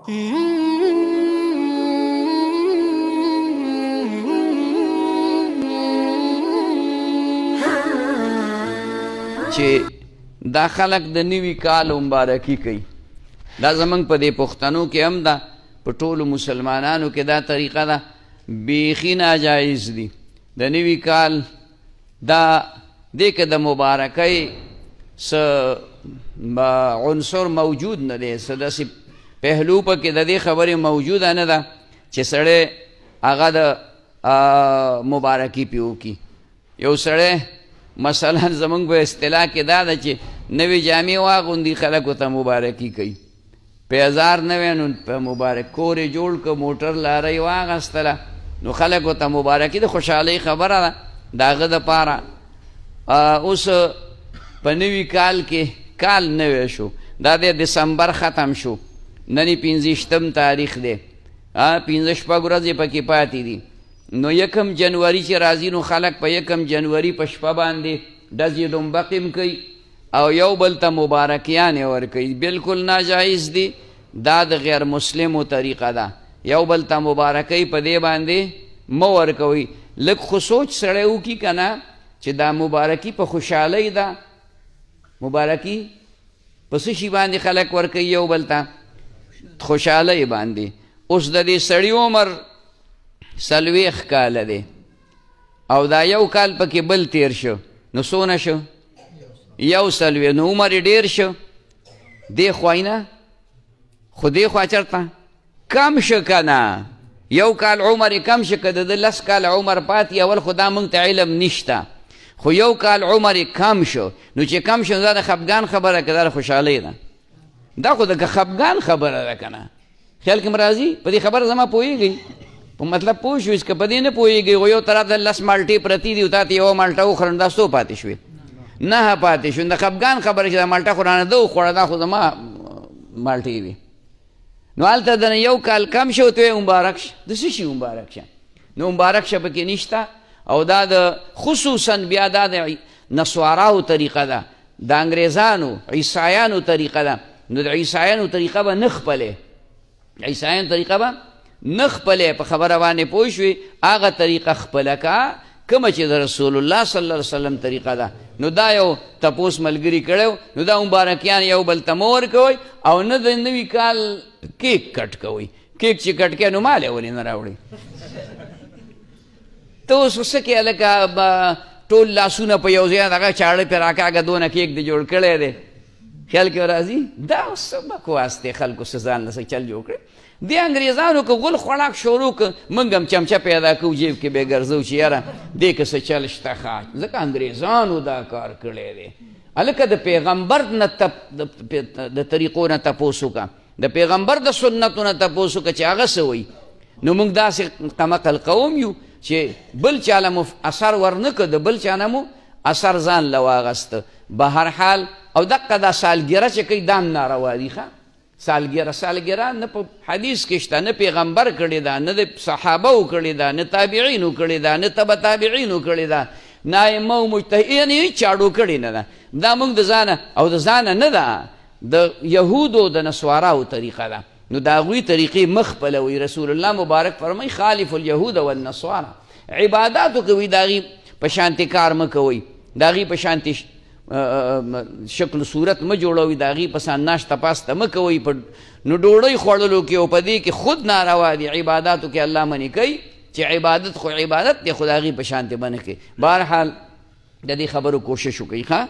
چې دا خلک د نوي کال مبارکي کوي. دا زمونږ په دې پښتنو کې هم ده، په ټولو مسلمانانو کې دا طریقه ده، بیخي ناجایز دي. د نوي کال دا دې کې د مبارکۍ څه عنصر موجود نه دی، څه داسې پهلو پکې د دې خبرې موجوده نه ده چې سړی هغه د مبارکي پې وکړي. یو سړی مثلا زمونږ په اصطلاح کې دا ده چې نوې جامې واغوندي، خلک ورته مبارکي کوي. پیزار نوی نو په مبارک کور یې جوړ که، موټر لاره یې واغستله نو خلک ورته مبارکي د خوشحالۍ خبره ده د هغه دپاره. اوس په نوي کال کې کال نوی شو، دا د دسمبر ختم شو، نن یې 25 تاریخ دی، 15 ورځې پکې پاتې دي. نو 1 جنوري چې راځي نو خلک په 1 جنوري په شپه باندې ډزې ډمبقې کوي او یو بل ته مبارکیانې ورکوي. بالکل ناجایز دي، دا د غیر مسلمو طریقه ده. یو بل ته مبارکۍ په دې باندې مه ورکوئ. لږ خو سوچ سړی وکړي که نه چې دا مبارکي په خوشحالۍ ده، مبارکي په څه شي باندې خلک ورکوي یو بل ته؟ خوشحالۍ باندې. اوس د دې سړي عمر 40 کاله دی او دا یو کال پکې بل تیر شو، نو څونه شو؟ 140. نو عمر یې ډېر شو، دې خوا نه خو دې خوا چېرته کم شو که نه؟ یو کال عمر یې کم شو، که د ده 10 کاله عمر پاتې، اول خو دا موږ ته علم نشته، خو یو کال عمر یې کم شو. نو چې کم شو دا د خفګان خبره که دا د خوشحالۍ ده؟ دا خو د خفګان خبره ده که نه؟ خیال کې م راځي؟ په دې خبره زما پوهېږئ؟ په مطلب پوه شوئ؟ که په دې نه پوهېږئ خو یو طرف ته 10 مالټې پرتې دي او تا ته یوه مالټه وخوړم، دا څو پاتې شوې؟ 9 پاتې شو. د خفګان خبره چې دا مالټه خو رانه ده وخوړه، دا خو زما مالټې وي. نو هلته د یو کال کم شو ته یې مبارک شه. د څه شي مبارک شه؟ نو مبارک شه پکې نشته. او دا د خصوصا بیا دا د نسواراو طریقه ده، د انګریزانو عیسایانو طریقه ده. نو د عیسایانو طریقه به نه خپلې، عیسایانو طریقه به نه خپلې. په خبره باندې پوه شوې؟ هغه طریقه خپله که کومه چې د رسول الله صلی الله علیه وسلم طریقه ده. نو دا یو تپوس ملګري کړی، نو دا مبارکیان یو بل ته مه ورکوئ او نه د نوي کال کیک کټ کوئ. کیک چې کټ کوې نو مال یې ولې نه راوړئ؟ ته اوس څه کې هلکه ټول لاسونه په یو ځای دغه چاړه پې راکاږه، دونه کیک دې جوړ کړی دی. خیال کې راځي؟ دا اوس څه بکواس دی، خلکو څه ځان له څه چل جوړ کړی. دې انګریزانو که غول خوراک شروع که موږ هم چمچه پیدا کوو جیب کې بې ګرځو چې یاره دې که څه چل شته ښه، ځکه انګریزانو دا کار کړی دی. هلکه د پیغمبر نه د طریقو نه تپوس وکړه، د پیغمبر د سنتو نه تپوس وکړه چې هغه څه وایي. نو موږ داسې قمقل قوم یو چې بل چاله مو اثر ورنه که، د بل چا نه مو اثر ځان له واغسته. به هر حال او دقه دا سالګیره چې کوي دا هم ناروا دي. ښه سالګیره نه په حدیث کې شته، نه پیغمبر کړې ده، نه د صحابهو کړې ده، نه تابعینو کړې ده، نه تبع تابعینو کړې ده، نه ائمه او مجتهدین هېڅ چاړو کړې نه ده. دا موږ د ځانه او د ځانه نه ده، د یهودو د نسواراو طریقه ده. نو د هغوی طریقې مه خپلوئ. رسول الله مبارک فرمایي خالف اليهود والنصارا. عباداتو کوي د هغې په شانتې کار مه کوئ، د هغې په شانتې شکل صورت مه جوړوئ، د هغې په شان ناشته پاسته مه کوئ. نو ډوډۍ خوړلو کې او په دې کې خود ناروا دي، عباداتو کې الله منې کوي چې عبادت خو عبادت دی، خو د هغې په شانتې به نه کوي. بهرحال د دې خبرو کوشش وکړئ. ښه